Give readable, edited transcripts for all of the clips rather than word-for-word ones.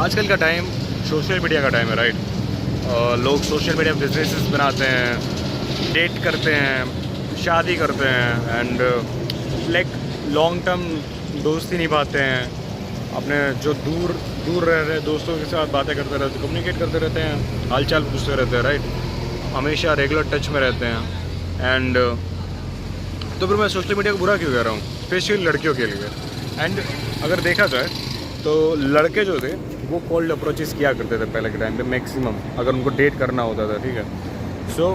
आजकल का time social media का टाइम है, राइट। लोग सोशल मीडिया बिजनेसेस बनाते हैं, डेट करते हैं, शादी करते हैं एंड लाइक लॉन्ग टर्म दोस्ती निभाते हैं। अपने जो दूर दूर रह रहे दोस्तों के साथ बातें करते रहते, कम्युनिकेट करते रहते हैं, हालचाल पूछते रहते हैं, राइट। हमेशा रेगुलर टच में रहते हैं एंड तो फिर मैं सोशल मीडिया को बुरा क्यों कह रहा हूँ, स्पेशली लड़कियों के लिए। एंड अगर देखा जाए तो लड़के जो थे वो कोल्ड अप्रोचेस किया करते थे पहले के टाइम पे मैक्सिमम, अगर उनको डेट करना होता था, ठीक है। सो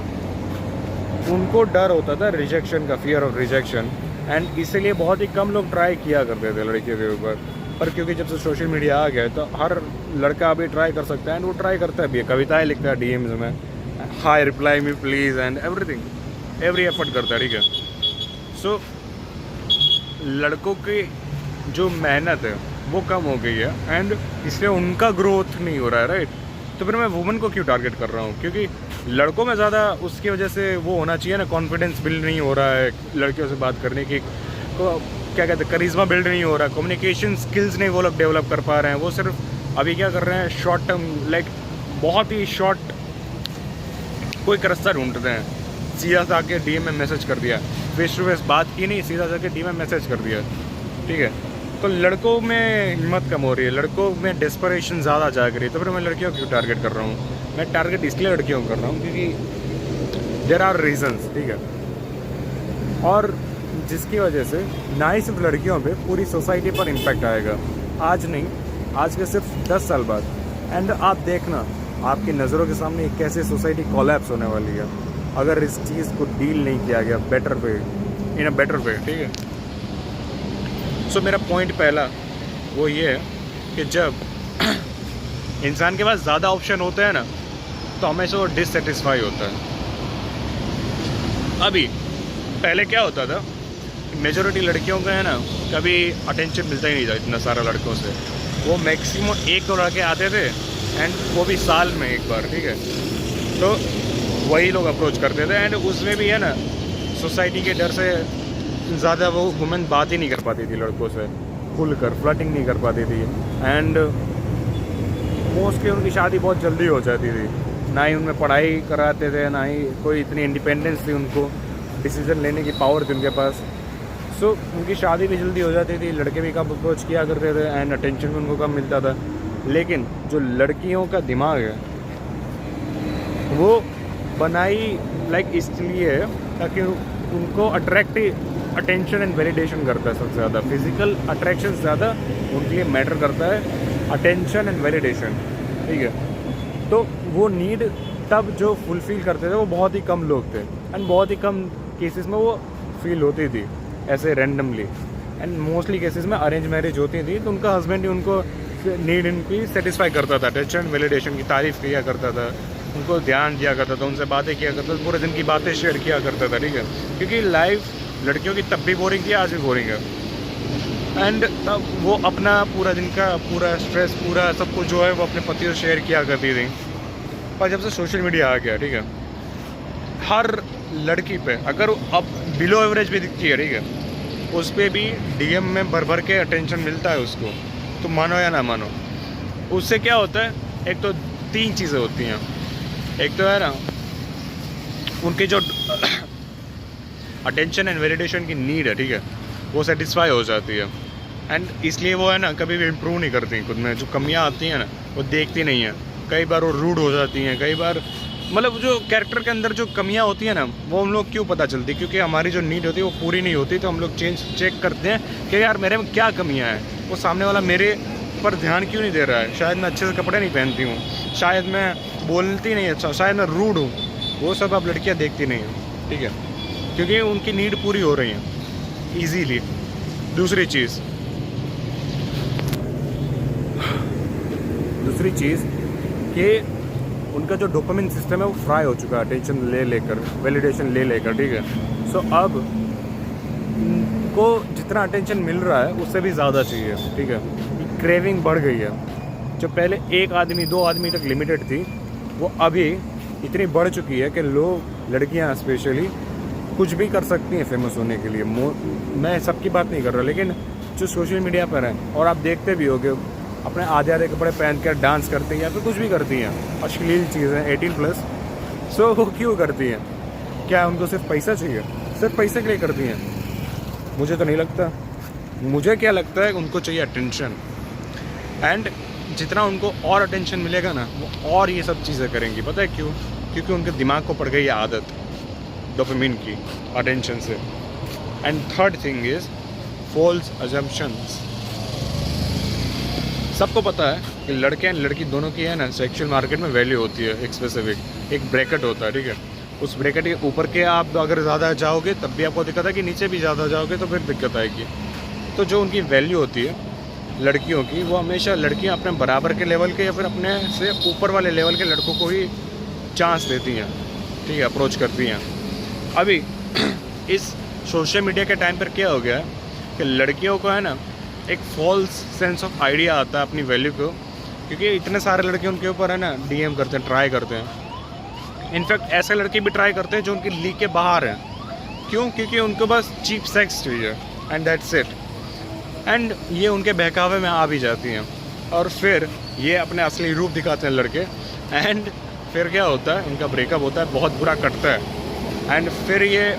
उनको डर होता था रिजेक्शन का, फियर ऑफ रिजेक्शन, एंड इसीलिए बहुत ही कम लोग ट्राई किया करते थे लड़कियों के ऊपर। पर क्योंकि जब से सोशल मीडिया आ गया है तो हर लड़का अभी ट्राई कर सकता है एंड वो ट्राई करता है भी, कविताएं लिखता है डीएम्स में, high reply me please and everything, every effort करता है, ठीक है। सो लड़कों की जो मेहनत है वो कम हो गई है एंड इसलिए उनका ग्रोथ नहीं हो रहा है, राइट। तो फिर मैं वुमेन को क्यों टारगेट कर रहा हूँ, क्योंकि लड़कों में ज़्यादा उसकी वजह से वो होना चाहिए ना, कॉन्फिडेंस बिल्ड नहीं हो रहा है लड़कियों से बात करने की, तो क्या कहते हैं, करिश्मा बिल्ड नहीं हो रहा, कम्युनिकेशन स्किल्स नहीं वो लोग डेवलप कर पा रहे हैं। वो सिर्फ अभी क्या कर रहे हैं, शॉर्ट टर्म लाइक बहुत ही शॉर्ट कोई रास्ता ढूंढते हैं, सीधा सा आके डीएम में मैसेज कर दिया, फेस टू फेस बात की नहीं, सीधा जाके डीएम में मैसेज कर दिया, ठीक है। तो लड़कों में हिम्मत कम हो रही है, लड़कों में डेस्परेशन ज़्यादा जाग रही है। तो फिर मैं लड़कियों को क्यों टारगेट कर रहा हूँ, मैं टारगेट इसलिए लड़कियों को कर रहा हूँ क्योंकि देयर आर रीजंस, ठीक है। और जिसकी वजह से ना ही सिर्फ लड़कियों पे पूरी सोसाइटी पर इम्पैक्ट आएगा, आज नहीं, आज के सिर्फ 10 साल बाद। एंड आप देखना आपकी नज़रों के सामने एक कैसे सोसाइटी कोलैप्स होने वाली है अगर इस चीज़ को डील नहीं किया गया better way, in a better way, ठीक है। सो मेरा पॉइंट पहला वो ये है कि जब इंसान के पास ज़्यादा ऑप्शन होते हैं ना तो हमेशा वो डिससेटिस्फाई होता है। अभी पहले क्या होता था, मेजॉरिटी लड़कियों का है ना कभी अटेंशन मिलता ही नहीं था इतना सारा लड़कों से, वो मैक्सिमम 1-2 लड़के आते थे एंड वो भी साल में एक बार, ठीक है। तो वही लोग अप्रोच करते थे एंड उसमें भी है ना सोसाइटी के डर से ज़्यादा वो वुमेन बात ही नहीं कर पाती थी लड़कों से खुलकर, फ्लर्टिंग नहीं कर पाती थी एंड मोस्टली उनकी शादी बहुत जल्दी हो जाती थी, ना ही उनमें पढ़ाई कराते थे, ना ही कोई इतनी इंडिपेंडेंस थी, उनको डिसीजन लेने की पावर थी उनके पास। सो उनकी शादी भी जल्दी हो जाती थी, लड़के भी कम अप्रोच किया करते थे एंड अटेंशन भी उनको कम मिलता था। लेकिन जो लड़कियों का दिमाग है वो बनाई लाइक इसलिए है ताकि उनको अटेंशन एंड वैलिडेशन करता है सबसे ज़्यादा, फिजिकल अट्रैक्शन ज़्यादा उनके लिए मैटर करता है, अटेंशन एंड वैलिडेशन, ठीक है। तो वो नीड तब जो फुलफ़िल करते थे वो बहुत ही कम लोग थे एंड बहुत ही कम केसेस में वो फील होती थी ऐसे रैंडमली, एंड मोस्टली केसेस में अरेंज मैरिज होती थी तो उनका हस्बैंड ही उनको नीड इनकी सेटिस्फाई करता था, अटेंशन एंड वैलिडेशन की तारीफ़ किया करता था, उनको ध्यान दिया करता था, उनसे बातें किया करता था, पूरे दिन की बातें शेयर किया करता था, ठीक है। क्योंकि लाइफ लड़कियों की तब भी बोरिंग थी, आज भी बोरिंग है एंड तब वो अपना पूरा दिन का पूरा स्ट्रेस, पूरा सब कुछ जो है वो अपने पति से शेयर किया करती थी। पर जब से सोशल मीडिया आ गया, ठीक है, हर लड़की पे अगर अब बिलो एवरेज भी दिखती है, ठीक है, उस पर भी डीएम में भर भर के अटेंशन मिलता है उसको, तो मानो या ना मानो। उससे क्या होता है, एक तो 3 चीज़ें होती हैं, एक तो है ना उनकी जो अटेंशन एंड वैलिडेशन की नीड है, ठीक है, वो सेटिस्फाई हो जाती है एंड इसलिए वो है ना कभी भी इम्प्रूव नहीं करती खुद में, जो कमियां आती हैं ना वो देखती नहीं है, कई बार वो रूड हो जाती हैं, कई बार मतलब जो कैरेक्टर के अंदर जो कमियां होती हैं ना वो हम लोग क्यों पता चलती, क्योंकि हमारी जो नीड होती है वो पूरी नहीं होती, तो हम लोग चेक करते हैं कि यार मेरे में क्या कमियां हैं, वो सामने वाला मेरे पर ध्यान क्यों नहीं दे रहा है, शायद मैं अच्छे से कपड़े नहीं पहनती हूँ, शायद मैं बोलती नहीं अच्छा, शायद मैं रूड हूँ, वो सब अब लड़कियाँ देखती नहीं हैं, ठीक है, क्योंकि उनकी नीड पूरी हो रही है ईजीली। दूसरी चीज़ कि उनका जो डोपामिन सिस्टम है वो फ्राई हो चुका है अटेंशन ले लेकर, वैलिडेशन ले लेकर, ठीक है। सो अब उनको जितना अटेंशन मिल रहा है उससे भी ज़्यादा चाहिए, ठीक है, क्रेविंग बढ़ गई है। जो पहले 1 आदमी 2 आदमी तक लिमिटेड थी वो अभी इतनी बढ़ चुकी है कि लोग, लड़कियां स्पेशली, कुछ भी कर सकती हैं फेमस होने के लिए। मैं सबकी बात नहीं कर रहा, लेकिन जो सोशल मीडिया पर हैं और आप देखते भी होगे अपने आधे आधे कपड़े पहन कर डांस करती हैं या फिर कुछ भी करती हैं, अश्लील चीज़ें 18+। सो वो क्यों करती हैं? क्या उनको सिर्फ पैसा चाहिए? सिर्फ पैसे के लिए करती हैं? मुझे तो नहीं लगता। मुझे क्या लगता है, उनको चाहिए अटेंशन, एंड जितना उनको और अटेंशन मिलेगा ना, वो और ये सब चीज़ें करेंगी। पता है क्यों? क्योंकि उनके दिमाग को पड़ गई ये आदत डोपामिन की, अटेंशन से। And third thing is false assumptions. सबको पता है कि लड़के एंड लड़की दोनों की है ना सेक्सुअल मार्केट में वैल्यू होती है, एक स्पेसिफिक एक ब्रैकेट होता है, ठीक है। उस ब्रैकेट के ऊपर के आप अगर ज़्यादा जाओगे तब भी आपको दिक्कत है, कि नीचे भी ज़्यादा जाओगे तो फिर दिक्कत आएगी। तो जो उनकी वैल्यू होती है लड़कियों की, वो हमेशा लड़कियां अपने बराबर के लेवल के या फिर अपने से ऊपर वाले लेवल के लड़कों को ही चांस देती हैं, ठीक है, अप्रोच करती हैं। अभी इस सोशल मीडिया के टाइम पर क्या हो गया है कि लड़कियों को है ना एक फॉल्स सेंस ऑफ आइडिया आता है अपनी वैल्यू को, क्योंकि इतने सारे लड़के उनके ऊपर है ना डीएम करते हैं, ट्राई करते हैं। इनफैक्ट ऐसे लड़के भी ट्राई करते हैं जो उनकी लीग के बाहर हैं। क्यों? क्योंकि उनको बस चीप सेक्स चाहिए एंड दैट्स इट। एंड ये उनके बहकावे में आ भी जाती हैं, और फिर ये अपने असली रूप दिखाते हैं लड़के, एंड फिर क्या होता है, उनका ब्रेकअप होता है, बहुत बुरा कटता है। एंड फिर ये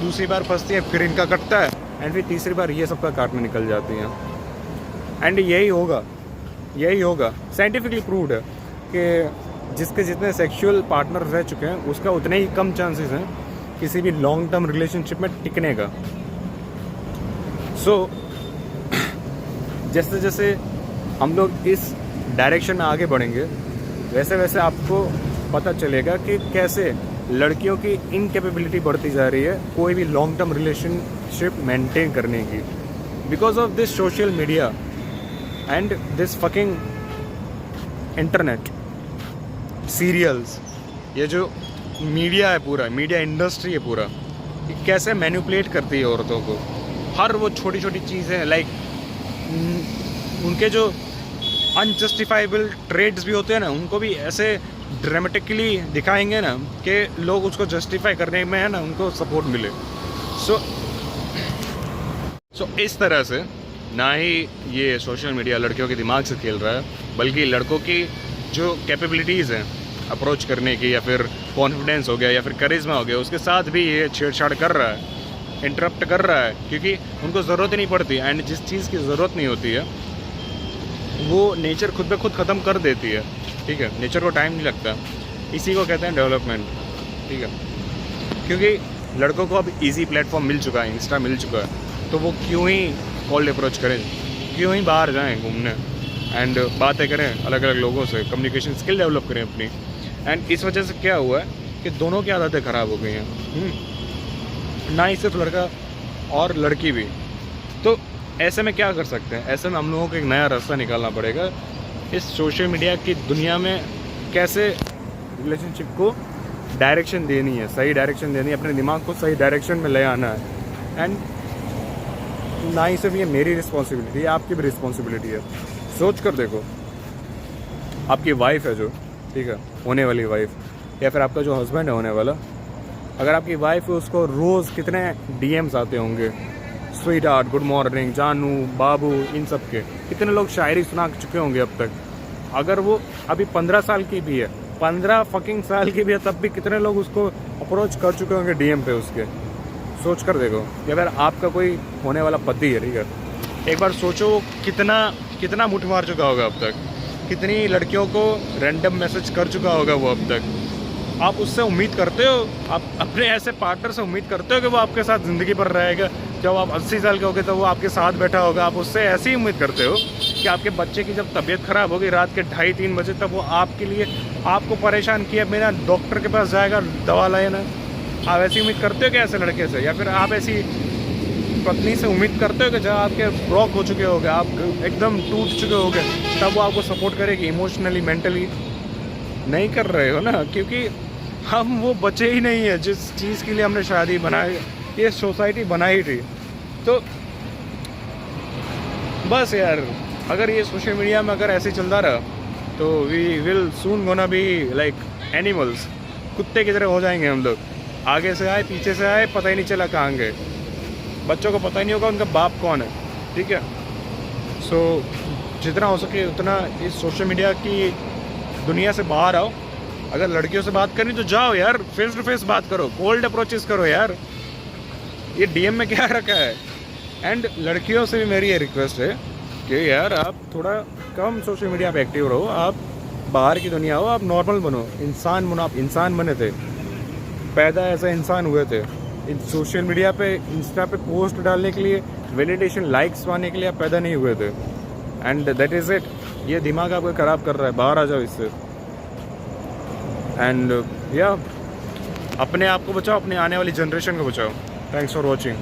दूसरी बार फंसती है, फिर इनका कटता है, एंड फिर तीसरी बार ये सबका काट में निकल जाती हैं। एंड यही होगा साइंटिफिकली प्रूव्ड है कि जिसके जितने सेक्सुअल पार्टनर रह चुके हैं उसका उतने ही कम चांसेस हैं किसी भी लॉन्ग टर्म रिलेशनशिप में टिकने का। सो जैसे जैसे हम लोग इस डायरेक्शन में आगे बढ़ेंगे, वैसे वैसे आपको पता चलेगा कि कैसे लड़कियों की इनकेपेबिलिटी बढ़ती जा रही है कोई भी लॉन्ग टर्म रिलेशनशिप मेंटेन करने की, because of this social media and this fucking internet serials. ये जो मीडिया है, पूरा मीडिया इंडस्ट्री है पूरा, ये कैसे मैनिपुलेट करती है औरतों को। हर वो छोटी छोटी चीज़ें लाइक उनके जो अनजस्टिफाइबल ट्रेड्स भी होते हैं ना, उनको भी ऐसे ड्रामेटिकली दिखाएंगे ना कि लोग उसको जस्टिफाई करने में है ना उनको सपोर्ट मिले। सो इस तरह से ना ही ये सोशल मीडिया लड़कियों के दिमाग से खेल रहा है, बल्कि लड़कों की जो कैपेबिलिटीज़ हैं अप्रोच करने की, या फिर कॉन्फिडेंस हो गया या फिर करिश्मा हो गया, उसके साथ भी ये छेड़छाड़ कर रहा है, इंटरप्ट कर रहा है, क्योंकि उनको ज़रूरत ही नहीं पड़ती। एंड जिस चीज़ की ज़रूरत नहीं होती है वो नेचर खुद ब खुद ख़त्म कर देती है, ठीक है। नेचर को टाइम नहीं लगता, इसी को कहते हैं डेवलपमेंट, ठीक है। क्योंकि लड़कों को अब इजी प्लेटफॉर्म मिल चुका है, इंस्टा मिल चुका है, तो वो क्यों ही कॉल्ड अप्रोच करें, क्यों ही बाहर जाएं घूमने एंड बातें करें अलग अलग लोगों से, कम्युनिकेशन स्किल डेवलप करें अपनी। एंड इस वजह से क्या हुआ है कि दोनों की आदतें ख़राब हो गई हैं, ना ही सिर्फ लड़का और लड़की भी। तो ऐसे में क्या कर सकते हैं? ऐसे में हम लोगों को एक नया रास्ता निकालना पड़ेगा इस सोशल मीडिया की दुनिया में, कैसे रिलेशनशिप को डायरेक्शन देनी है, सही डायरेक्शन देनी है, अपने दिमाग को सही डायरेक्शन में ले आना है। एंड ना ही सिर्फ ये मेरी रिस्पॉन्सिबिलिटी है, आपकी भी रिस्पॉन्सिबिलिटी है। सोच कर देखो, आपकी वाइफ है जो, ठीक है, होने वाली वाइफ, या फिर आपका जो हस्बैंड है होने वाला, अगर आपकी वाइफ है उसको रोज़ कितने डीएम्स आते होंगे, स्वीट हार्ट, गुड मॉर्निंग, जानू, बाबू, इन सब के कितने लोग शायरी सुना चुके होंगे अब तक। अगर वो अभी 15 साल की भी है, 15 फकिंग साल की भी है, तब भी कितने लोग उसको अप्रोच कर चुके होंगे डीएम पे उसके। सोच कर देखो। या फिर आपका कोई होने वाला पति है, ठीक है, एक बार सोचो वो कितना मुठ मार चुका होगा अब तक, कितनी लड़कियों को रैंडम मैसेज कर चुका होगा वो अब तक। आप उससे उम्मीद करते हो, आप अपने ऐसे पार्टनर से उम्मीद करते हो कि वो आपके साथ ज़िंदगी भर रहेगा? जब आप 80 साल के होगे तो वो आपके साथ बैठा होगा, आप उससे ऐसी उम्मीद करते हो कि आपके बच्चे की जब तबीयत ख़राब होगी रात के 2:30-3 बजे, तब वो आपके लिए आपको परेशान किए बिना डॉक्टर के पास जाएगा दवा लेना? आप ऐसी उम्मीद करते हो कि ऐसे लड़के से? या फिर आप ऐसी पत्नी से उम्मीद करते हो कि जब आपके ब्लॉक हो चुके होगे, आप एकदम टूट चुके होगे, तब वो आपको सपोर्ट करेगी इमोशनली, मेंटली? नहीं कर रहे हो ना, क्योंकि हम वो बचे ही नहीं है जिस चीज़ के लिए हमने शादी बनाई, ये सोसाइटी बनाई थी। तो बस यार, अगर ये सोशल मीडिया में अगर ऐसे चलता रहा तो we will soon gonna be like animals, कुत्ते की तरह हो जाएंगे हम लोग। आगे से आए, पीछे से आए, पता ही नहीं चला कहाँ गए। बच्चों को पता ही नहीं होगा उनका बाप कौन है, ठीक है। सो जितना हो सके उतना इस सोशल मीडिया की दुनिया से बाहर आओ। अगर लड़कियों से बात करनी तो जाओ यार, फेस टू फेस बात करो, कोल्ड अप्रोचेस करो यार, ये डीएम में क्या रखा है। एंड लड़कियों से भी मेरी ये रिक्वेस्ट है कि यार आप थोड़ा कम सोशल मीडिया पे एक्टिव रहो, आप बाहर की दुनिया हो, आप नॉर्मल बनो, इंसान बनो। आप इंसान बने थे, पैदा ऐसा इंसान हुए थे। इन सोशल मीडिया पे, इंस्टा पे पोस्ट डालने के लिए, वैलिडेशन, लाइक्स पाने के लिए आप पैदा नहीं हुए थे। And that is it. ये दिमाग आपको ख़राब कर रहा है, बाहर आ जाओ इससे। एंड या अपने आप को बचाओ, अपने आने वाली जनरेशन को बचाओ। Thanks for watching.